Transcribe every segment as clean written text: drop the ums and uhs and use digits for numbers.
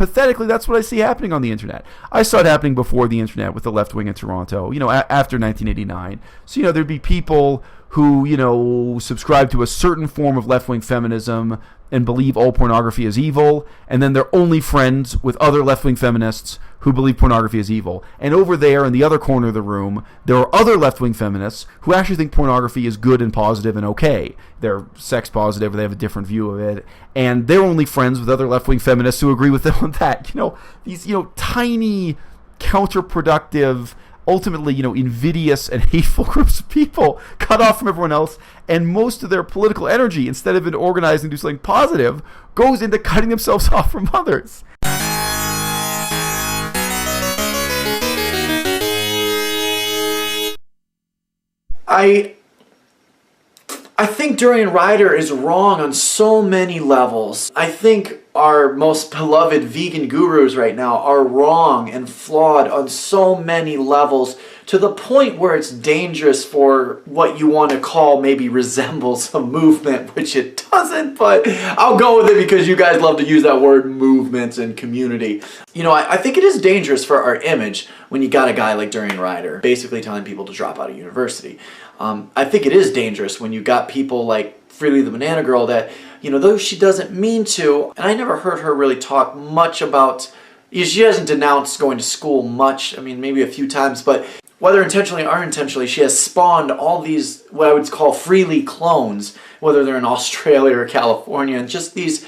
pathetically, that's what I see happening on the internet. I saw it happening before the internet with the left wing in Toronto, after 1989. So, there'd be people who, subscribe to a certain form of left-wing feminism and believe all pornography is evil, and then they're only friends with other left-wing feminists who believe pornography is evil. And over there in the other corner of the room, there are other left-wing feminists who actually think pornography is good and positive and okay. They're sex positive, or they have a different view of it, and they're only friends with other left-wing feminists who agree with them on that. These, tiny, counterproductive, ultimately, invidious and hateful groups of people cut off from everyone else, and most of their political energy, instead of in organizing to do something positive, goes into cutting themselves off from others. I think Durian Ryder is wrong on so many levels. I think our most beloved vegan gurus right now are wrong and flawed on so many levels, to the point where it's dangerous for what you want to call maybe resembles a movement, which it doesn't, but I'll go with it because you guys love to use that word, movements and community. I think it is dangerous for our image when you got a guy like Durian Ryder basically telling people to drop out of university. I think it is dangerous when you got people like Freely the Banana Girl that, though she doesn't mean to, and I never heard her really talk much about, she hasn't denounced going to school much, maybe a few times, but whether intentionally or unintentionally, she has spawned all these, what I would call freely clones, whether they're in Australia or California, and just these,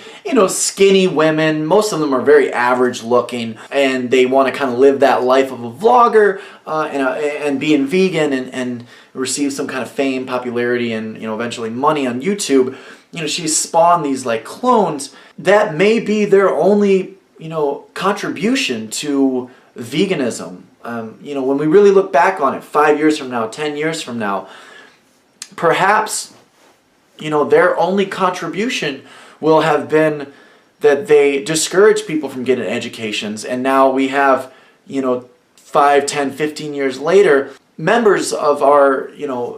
skinny women. Most of them are very average looking, and they want to kind of live that life of a vlogger and being vegan and receive some kind of fame, popularity, and, eventually money on YouTube. She's spawned these like clones that may be their only, contribution to veganism. When we really look back on it 5 years from now, 10 years from now, perhaps, their only contribution will have been that they discourage people from getting educations. And now we have, 5, 10, 15 years later, members of our,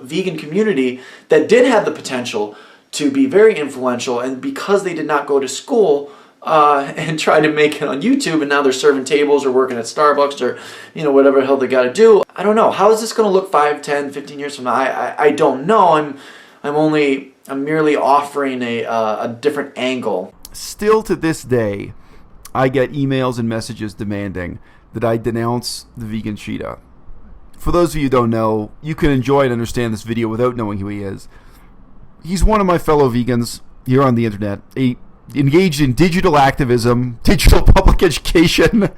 vegan community that did have the potential to be very influential, and because they did not go to school, and try to make it on YouTube, and now they're serving tables or working at Starbucks or, whatever the hell they got to do. I don't know. How is this going to look 5, 10, 15 years from now? I don't know. I'm merely offering a different angle. Still to this day, I get emails and messages demanding that I denounce the Vegan Cheetah. For those of you who don't know, you can enjoy and understand this video without knowing who he is. He's one of my fellow vegans here on the internet, engaged in digital activism, digital public education,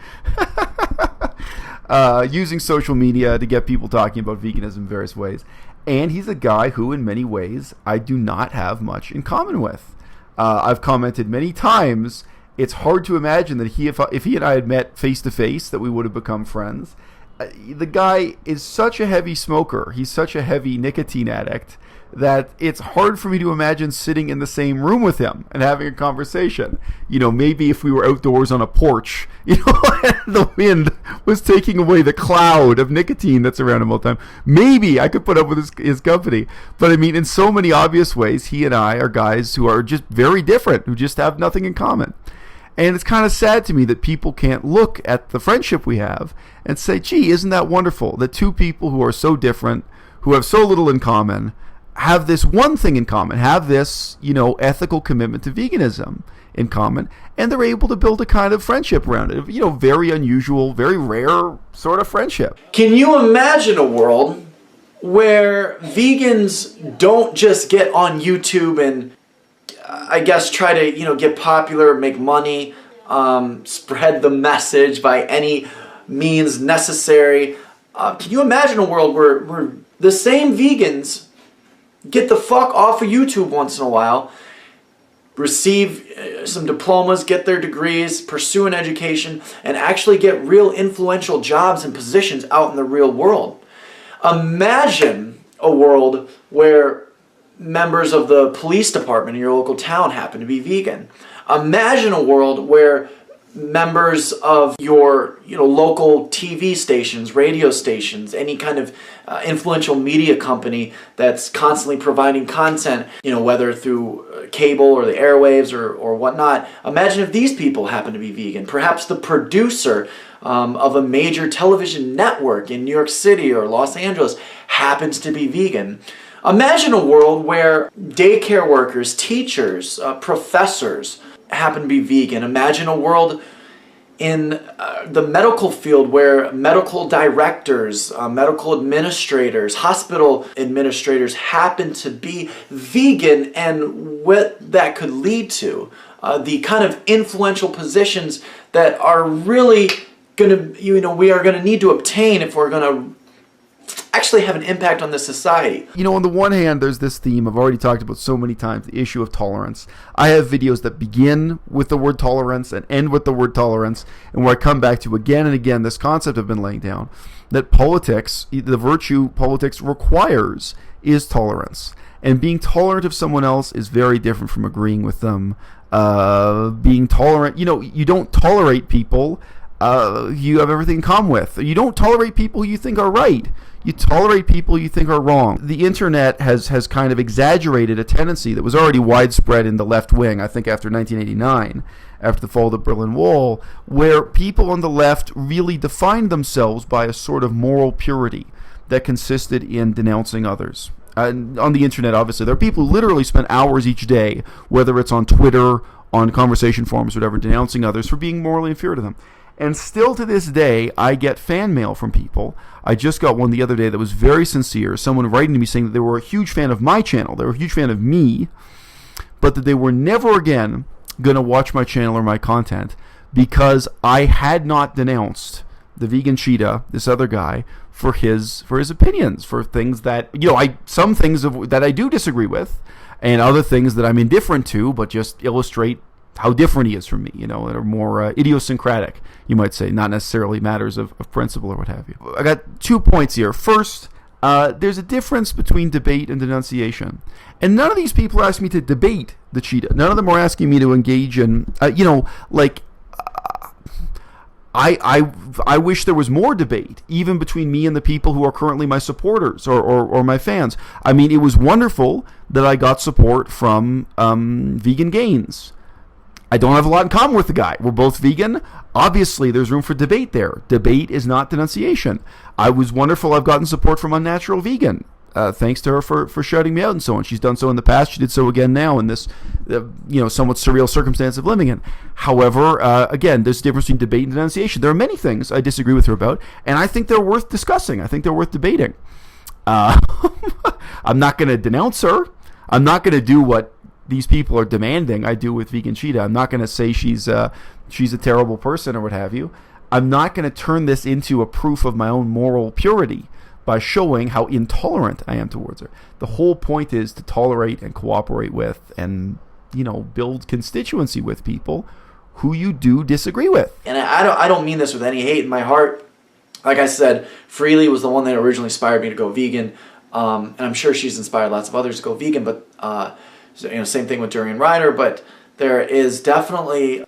using social media to get people talking about veganism in various ways. And he's a guy who, in many ways, I do not have much in common with. I've commented many times, it's hard to imagine that if he and I had met face-to-face, that we would have become friends. The guy is such a heavy smoker, he's such a heavy nicotine addict, that it's hard for me to imagine sitting in the same room with him and having a conversation. Maybe if we were outdoors on a porch, and the wind was taking away the cloud of nicotine that's around him all the time, maybe I could put up with his company. But in so many obvious ways, he and I are guys who are just very different, who just have nothing in common. And it's kind of sad to me that people can't look at the friendship we have and say, gee, isn't that wonderful that two people who are so different, who have so little in common, have this one thing in common, have this, ethical commitment to veganism in common, and they're able to build a kind of friendship around it. Very unusual, very rare sort of friendship. Can you imagine a world where vegans don't just get on YouTube and, I guess, try to, get popular, make money, spread the message by any means necessary? Can you imagine a world where the same vegans get the fuck off of YouTube once in a while, receive some diplomas, get their degrees, pursue an education, and actually get real influential jobs and positions out in the real world? Imagine a world where members of the police department in your local town happen to be vegan. Imagine a world where members of your local TV stations, radio stations, any kind of influential media company that's constantly providing content, whether through cable or the airwaves or whatnot. Imagine if these people happen to be vegan. Perhaps the producer of a major television network in New York City or Los Angeles happens to be vegan. Imagine a world where daycare workers, teachers, professors happen to be vegan. Imagine a world in the medical field where medical directors, medical administrators, hospital administrators happen to be vegan, and what that could lead to. The kind of influential positions that are really going to, we are going to need to obtain if we're going to actually have an impact on the society. On the one hand, there's this theme I've already talked about so many times, the issue of tolerance. I have videos that begin with the word tolerance and end with the word tolerance, and where I come back to again and again this concept I've been laying down, that politics, the virtue politics requires, is tolerance. And being tolerant of someone else is very different from agreeing with them. Being tolerant, you don't tolerate people you have everything in common with. You don't tolerate people you think are right. You tolerate people you think are wrong. The internet has kind of exaggerated a tendency that was already widespread in the left wing, I think after 1989, after the fall of the Berlin Wall, where people on the left really defined themselves by a sort of moral purity that consisted in denouncing others. On the internet, obviously, there are people who literally spend hours each day, whether it's on Twitter, on conversation forums, whatever, denouncing others for being morally inferior to them. And still to this day, I get fan mail from people. I just got one the other day that was very sincere. Someone writing to me saying that they were a huge fan of my channel. They were a huge fan of me, but that they were never again going to watch my channel or my content because I had not denounced the Vegan Cheetah, this other guy, for his opinions, for things that, some things that I do disagree with, and other things that I'm indifferent to, but just illustrate how different he is from me, that are more idiosyncratic, you might say, not necessarily matters of principle or what have you. I got 2 points here. First, there's a difference between debate and denunciation. And none of these people ask me to debate the cheetah. None of them are asking me to engage in, I wish there was more debate, even between me and the people who are currently my supporters or my fans. I mean, it was wonderful that I got support from Vegan Gains. I don't have a lot in common with the guy. We're both vegan. Obviously, there's room for debate there. Debate is not denunciation. I was wonderful. I've gotten support from Unnatural Vegan. Thanks to her for shouting me out and so on. She's done so in the past. She did so again now in this, somewhat surreal circumstance of living in. However, again, there's a difference between debate and denunciation. There are many things I disagree with her about, and I think they're worth discussing. I think they're worth debating. I'm not going to denounce her. I'm not going to do what these people are demanding I do with Vegan Cheetah. I'm not going to say she's a terrible person or what have you. I'm not going to turn this into a proof of my own moral purity by showing how intolerant I am towards her. The whole point is to tolerate and cooperate with and, build constituency with people who you do disagree with. And I don't mean this with any hate in my heart. Like I said, Freely was the one that originally inspired me to go vegan. And I'm sure she's inspired lots of others to go vegan, but same thing with Durian Rider, but there is definitely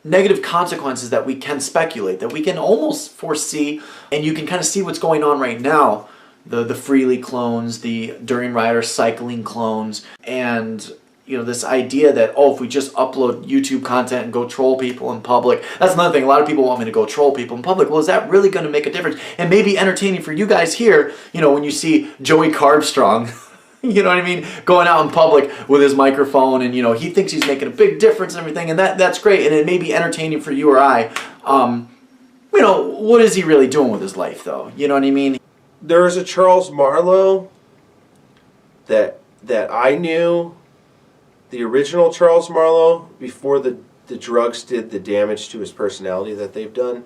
negative consequences that we can speculate, that we can almost foresee, and you can kind of see what's going on right now. The Freely clones, the Durian Rider cycling clones, and this idea that, if we just upload YouTube content and go troll people in public. That's another thing. A lot of people want me to go troll people in public. Well, is that really going to make a difference? And maybe entertaining for you guys here, when you see Joey Carbstrong, you know what I mean, going out in public with his microphone, and he thinks he's making a big difference and everything, and that's great, and it may be entertaining for you or I. What is he really doing with his life, though? You know what I mean? There is a Charles Marlowe that I knew, the original Charles Marlowe, before the drugs did the damage to his personality that they've done,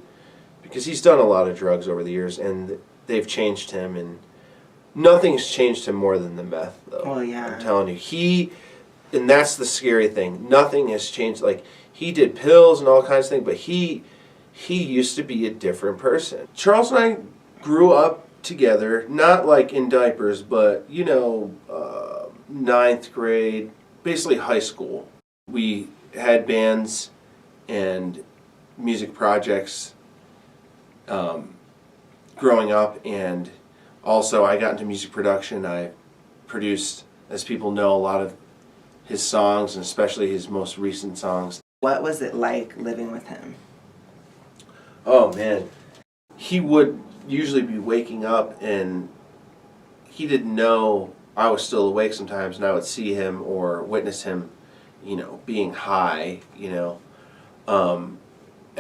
because he's done a lot of drugs over the years, and they've changed him, and nothing's changed him more than the meth, though. Oh, yeah. I'm telling you. And that's the scary thing. Nothing has changed. Like, he did pills and all kinds of things, but he used to be a different person. Charles and I grew up together, not like in diapers, but, ninth grade, basically high school. We had bands, and music projects growing up, and also I got into music production. I produced, as people know, a lot of his songs, and especially his most recent songs. What was it like living with him? Oh man, he would usually be waking up and he didn't know I was still awake sometimes, and I would see him or witness him, being high, and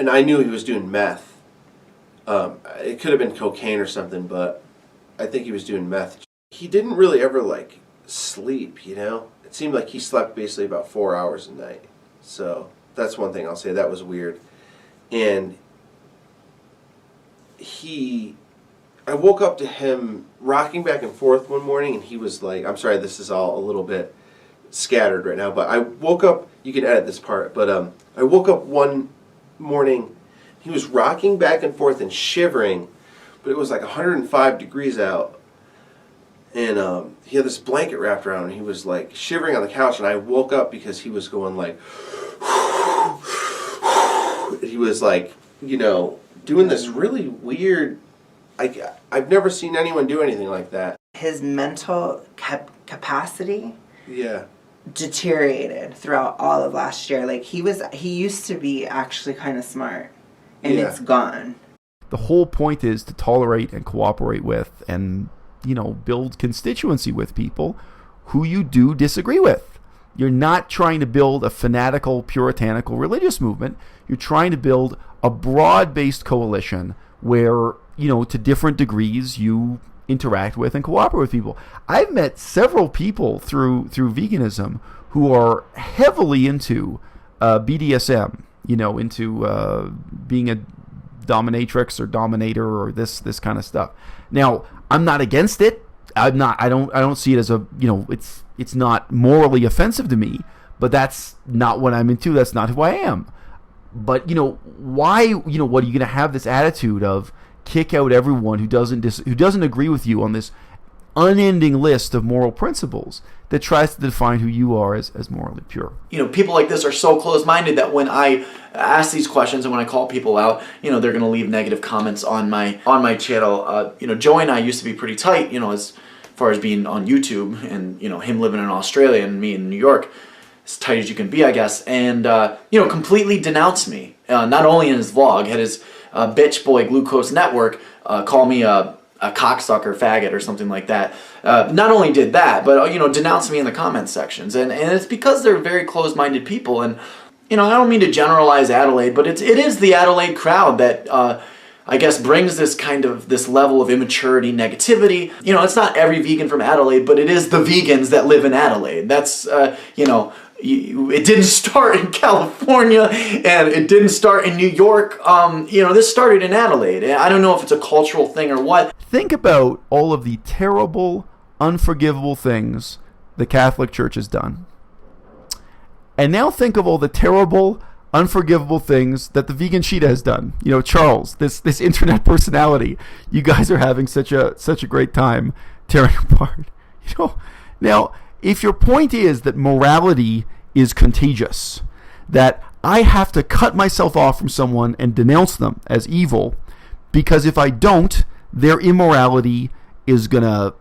I knew he was doing meth. It could have been cocaine or something, but I think he was doing meth. He didn't really ever sleep, It seemed like he slept basically about 4 hours a night. So that's one thing I'll say, that was weird. And I woke up to him rocking back and forth one morning, and he was like, I'm sorry, this is all a little bit scattered right now, but I woke up, you can edit this part, but I woke up one morning, he was rocking back and forth and shivering, but it was like 105 degrees out, and he had this blanket wrapped around, and he was like shivering on the couch, and I woke up because he was going like, he was like, doing this really weird, I've never seen anyone do anything like that. His mental capacity Yeah. deteriorated throughout all of last year. He used to be actually kind of smart, and it's gone. The whole point is to tolerate and cooperate with and, build constituency with people who you do disagree with. You're not trying to build a fanatical, puritanical religious movement. You're trying to build a broad-based coalition where, to different degrees you interact with and cooperate with people. I've met several people through veganism who are heavily into BDSM, into being a dominatrix or dominator or this kind of stuff. Now, I'm not against it. I don't see it as it's not morally offensive to me, but that's not what I'm into. That's not who I am. But why? What are you going to have this attitude of kick out everyone who doesn't agree with you on this unending list of moral principles that tries to define who you are as morally pure? People like this are so close-minded that when I ask these questions and when I call people out, they're going to leave negative comments on my channel. Joey and I used to be pretty tight, as far as being on YouTube, and him living in Australia and me in New York, as tight as you can be, I guess, and completely denounced me. Not only in his vlog, had his bitch boy Glucose Network call me a cocksucker, faggot, or something like that. Not only did that, but denounced me in the comment sections, and it's because they're very closed-minded people. And I don't mean to generalize Adelaide, but it is the Adelaide crowd that I guess brings this level of immaturity, negativity. It's not every vegan from Adelaide, but it is the vegans that live in Adelaide. That's it didn't start in California, and it didn't start in New York. This started in Adelaide. I don't know if it's a cultural thing or what. Think about all of the terrible, unforgivable things the Catholic Church has done. And now think of all the terrible, unforgivable things that the Vegan Cheetah has done. Charles, this internet personality, you guys are having such a great time tearing apart. Now, if your point is that morality is contagious, that I have to cut myself off from someone and denounce them as evil, because if I don't, their immorality is going to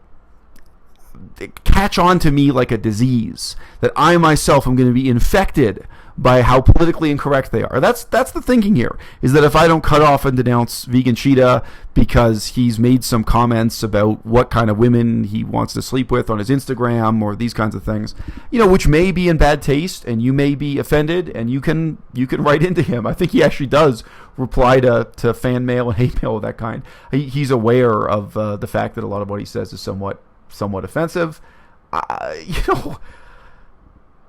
catch on to me like a disease, that I myself am going to be infected by how politically incorrect they are. That's the thinking here, is that if I don't cut off and denounce Vegan Cheetah because he's made some comments about what kind of women he wants to sleep with on his Instagram or these kinds of things, which may be in bad taste, and you may be offended, and you can write into him. I think he actually does reply to fan mail and hate mail of that kind. He's aware of the fact that a lot of what he says is somewhat offensive.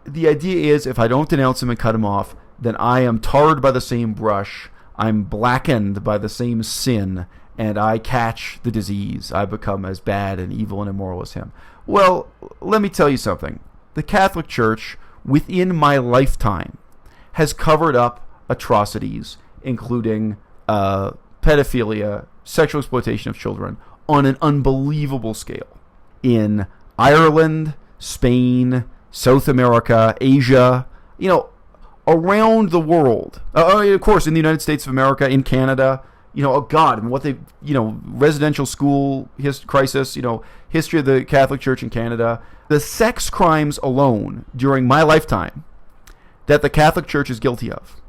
The idea is, if I don't denounce him and cut him off, then I am tarred by the same brush, I'm blackened by the same sin, and I catch the disease. I become as bad and evil and immoral as him. Well, let me tell you something. The Catholic Church, within my lifetime, has covered up atrocities, including pedophilia, sexual exploitation of children, on an unbelievable scale. In Ireland, Spain, South America, Asia, around the world, of course, in the United States of America, in Canada, oh God, and what they, residential school crisis, history of the Catholic Church in Canada, the sex crimes alone during my lifetime that the Catholic Church is guilty of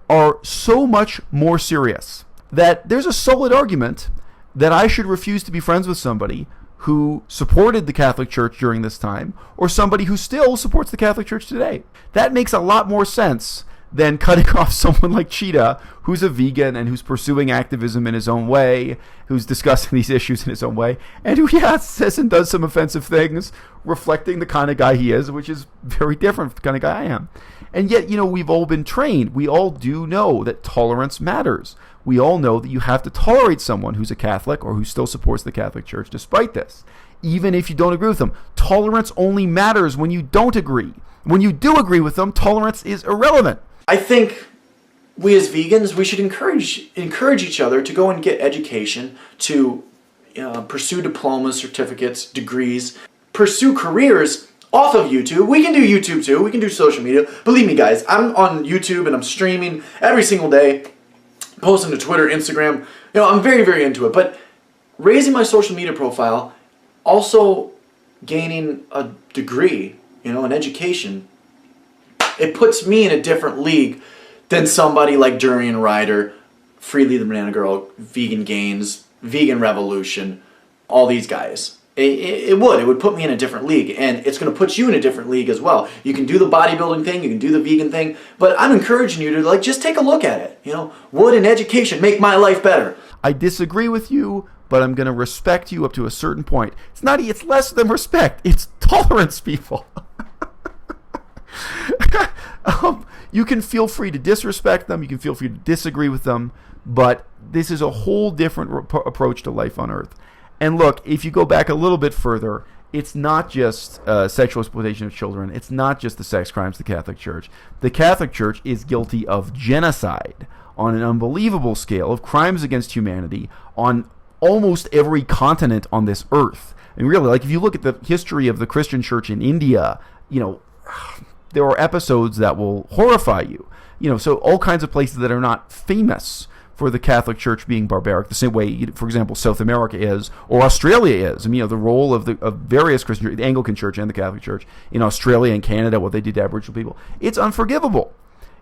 are so much more serious that there's a solid argument that I should refuse to be friends with somebody who supported the Catholic Church during this time, or somebody who still supports the Catholic Church today. That makes a lot more sense than cutting off someone like Cheetah, who's a vegan and who's pursuing activism in his own way, who's discussing these issues in his own way, and who, says and does some offensive things, reflecting the kind of guy he is, which is very different from the kind of guy I am. And yet, we've all been trained. We all do know that tolerance matters. We all know that you have to tolerate someone who's a Catholic or who still supports the Catholic Church despite this, even if you don't agree with them. Tolerance only matters when you don't agree. When you do agree with them, tolerance is irrelevant. I think we as vegans, we should encourage each other to go and get education, to pursue diplomas, certificates, degrees, pursue careers off of YouTube. We can do YouTube too. We can do social media. Believe me, guys, I'm on YouTube and I'm streaming every single day, posting to Twitter, Instagram. I'm very, very into it. But raising my social media profile, also gaining a degree, an education, it puts me in a different league than somebody like Durian Ryder, Freely the Banana Girl, Vegan Gains, Vegan Revolution, all these guys. It would put me in a different league, and it's going to put you in a different league as well. You can do the bodybuilding thing, you can do the vegan thing, but I'm encouraging you to just take a look at it. Would an education make my life better? I disagree with you, but I'm going to respect you up to a certain point. It's less than respect. It's tolerance, people. You can feel free to disrespect them. You can feel free to disagree with them. But this is a whole different approach to life on Earth. And look, if you go back a little bit further, it's not just sexual exploitation of children. It's not just the sex crimes of the Catholic Church. The Catholic Church is guilty of genocide on an unbelievable scale, of crimes against humanity on almost every continent on this earth. And really, if you look at the history of the Christian Church in India, there are episodes that will horrify you. So all kinds of places that are not famous for the Catholic Church being barbaric, the same way, for example, South America is, or Australia is. The role of various Christian, the Anglican Church and the Catholic Church in Australia and Canada, what they did to Aboriginal people, it's unforgivable.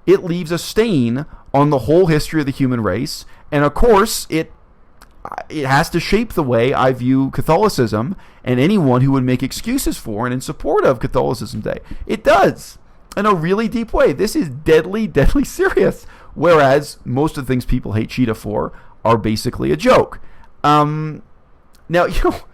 It leaves a stain on the whole history of the human race, and of course, it has to shape the way I view Catholicism and anyone who would make excuses for and in support of Catholicism today. It does, in a really deep way. This is deadly, deadly serious. Whereas most of the things people hate Cheetah for are basically a joke. Now,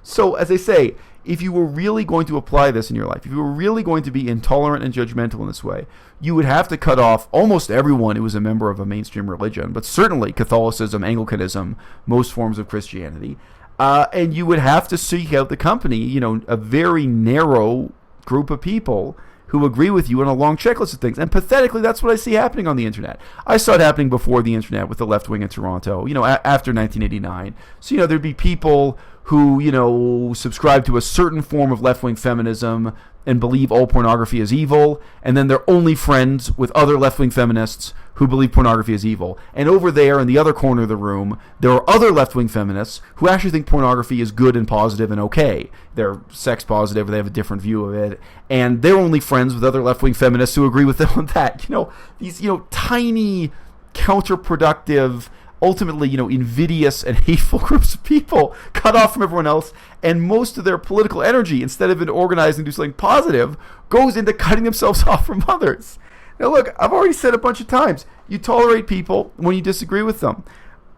so as I say, if you were really going to apply this in your life, if you were really going to be intolerant and judgmental in this way, you would have to cut off almost everyone who was a member of a mainstream religion, but certainly Catholicism, Anglicanism, most forms of Christianity. And you would have to seek out the company, a very narrow group of people who agree with you on a long checklist of things. And pathetically, that's what I see happening on the internet. I saw it happening before the internet with the left wing in Toronto, after 1989. So, there'd be people who, subscribe to a certain form of left-wing feminism and believe all pornography is evil, and then they're only friends with other left-wing feminists who believe pornography is evil. And over there in the other corner of the room, there are other left-wing feminists who actually think pornography is good and positive and okay. They're sex positive, or they have a different view of it, and they're only friends with other left-wing feminists who agree with them on that. These, tiny, counterproductive, ultimately, invidious and hateful groups of people cut off from everyone else, and most of their political energy, instead of in organizing to do something positive, goes into cutting themselves off from others. Now look, I've already said a bunch of times, you tolerate people when you disagree with them.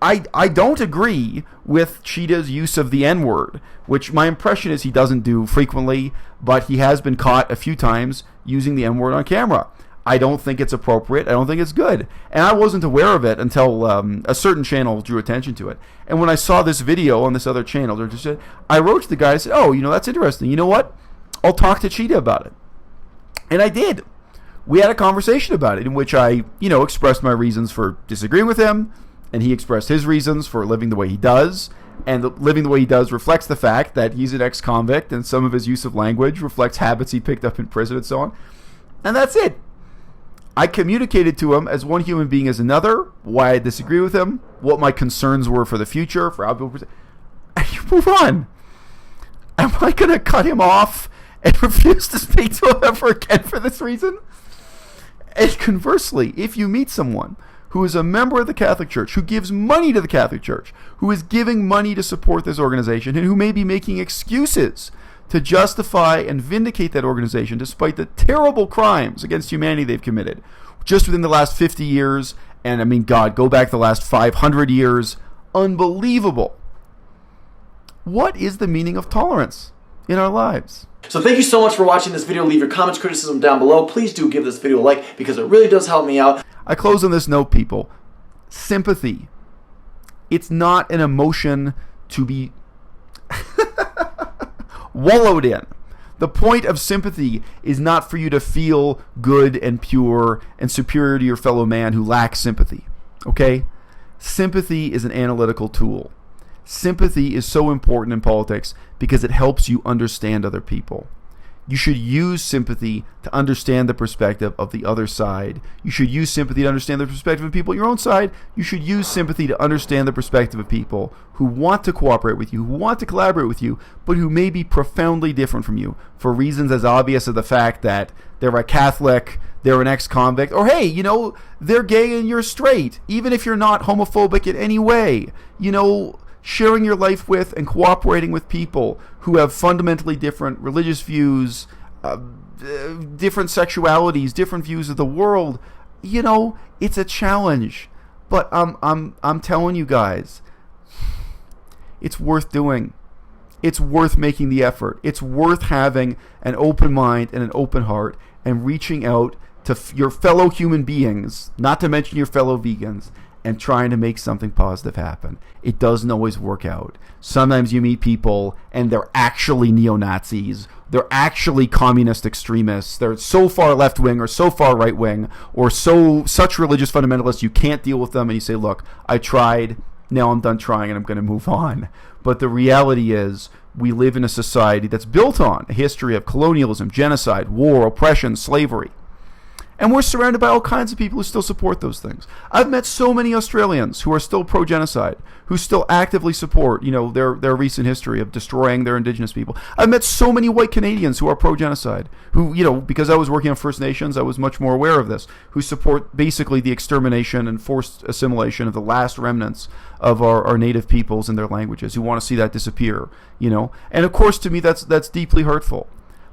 I don't agree with Cheetah's use of the N-word, which my impression is he doesn't do frequently, but he has been caught a few times using the N-word on camera. I don't think it's appropriate. I don't think it's good. And I wasn't aware of it until a certain channel drew attention to it. And when I saw this video on this other channel, I wrote to the guy and said, that's interesting. You know what? I'll talk to Cheetah about it. And I did. We had a conversation about it in which I, expressed my reasons for disagreeing with him, and he expressed his reasons for living the way he does. And living the way he does reflects the fact that he's an ex-convict, and some of his use of language reflects habits he picked up in prison and so on. And that's it. I communicated to him as one human being as another, why I disagree with him, what my concerns were for the future, for how people... And you move on. Am I going to cut him off and refuse to speak to him ever again for this reason? And conversely, if you meet someone who is a member of the Catholic Church, who gives money to the Catholic Church, who is giving money to support this organization, and who may be making excuses to justify and vindicate that organization despite the terrible crimes against humanity they've committed just within the last 50 years, and I mean, God, go back the last 500 years, unbelievable. What is the meaning of tolerance in our lives? So thank you so much for watching this video. Leave your comments, criticism down below. Please do give this video a like because it really does help me out. I close on this note, people. Sympathy. It's not an emotion to be wallowed in. The point of sympathy is not for you to feel good and pure and superior to your fellow man who lacks sympathy. Okay? Sympathy is an analytical tool. Sympathy is so important in politics because it helps you understand other people. You should use sympathy to understand the perspective of the other side. You should use sympathy to understand the perspective of people on your own side. You should use sympathy to understand the perspective of people who want to cooperate with you, who want to collaborate with you, but who may be profoundly different from you for reasons as obvious as the fact that they're a Catholic, they're an ex-convict, or hey, you know, they're gay and you're straight, even if you're not homophobic in any way. You know, sharing your life with and cooperating with people who have fundamentally different religious views, different sexualities, different views of the world, you know, it's a challenge. But I'm telling you guys, it's worth doing. It's worth making the effort. It's worth having an open mind and an open heart and reaching out to your fellow human beings, not to mention your fellow vegans, and trying to make something positive happen. It doesn't always work out. Sometimes you meet people and they're actually neo-Nazis. They're actually communist extremists. They're so far left-wing or so far right-wing or such religious fundamentalists you can't deal with them, and you say, look, I tried, now I'm done trying and I'm going to move on. But the reality is we live in a society that's built on a history of colonialism, genocide, war, oppression, slavery. And we're surrounded by all kinds of people who still support those things. I've met so many Australians who are still pro-genocide, who still actively support, you know, their recent history of destroying their Indigenous people. I've met so many white Canadians who are pro-genocide, who, you know, because I was working on First Nations, I was much more aware of this, who support basically the extermination and forced assimilation of the last remnants of our native peoples and their languages, who want to see that disappear, you know. And of course, to me, that's deeply hurtful.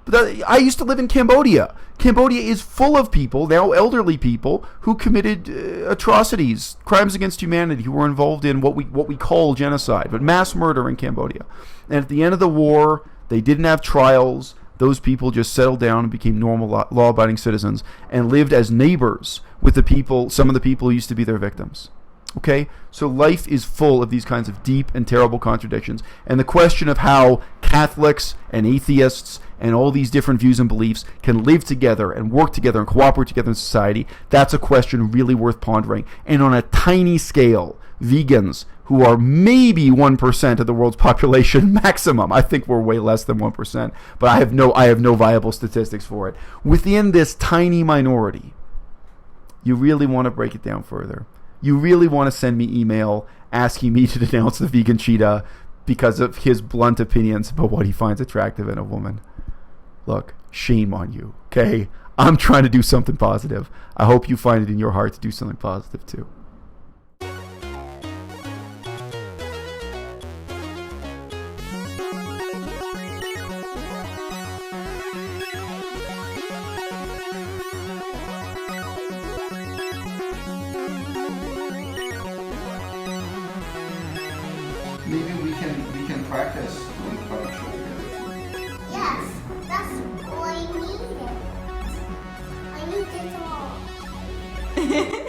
But I used to live in Cambodia. Cambodia is full of people, now elderly people, who committed atrocities, crimes against humanity, who were involved in what we call genocide, but mass murder in Cambodia. And at the end of the war, they didn't have trials. Those people just settled down and became normal law-abiding citizens and lived as neighbors with the people, some of the people who used to be their victims. Okay? So life is full of these kinds of deep and terrible contradictions. And the question of how Catholics and atheists and all these different views and beliefs can live together and work together and cooperate together in society, that's a question really worth pondering. And on a tiny scale, vegans, who are maybe 1% of the world's population maximum, I think we're way less than 1%, but I have no viable statistics for it. Within this tiny minority, you really want to break it down further. You really want to send me email asking me to denounce the Vegan Cheetah because of his blunt opinions about what he finds attractive in a woman. Look, shame on you, okay? I'm trying to do something positive. I hope you find it in your heart to do something positive too. Maybe we can practice doing the puppet show together. Yes, that's all I needed. I need it all.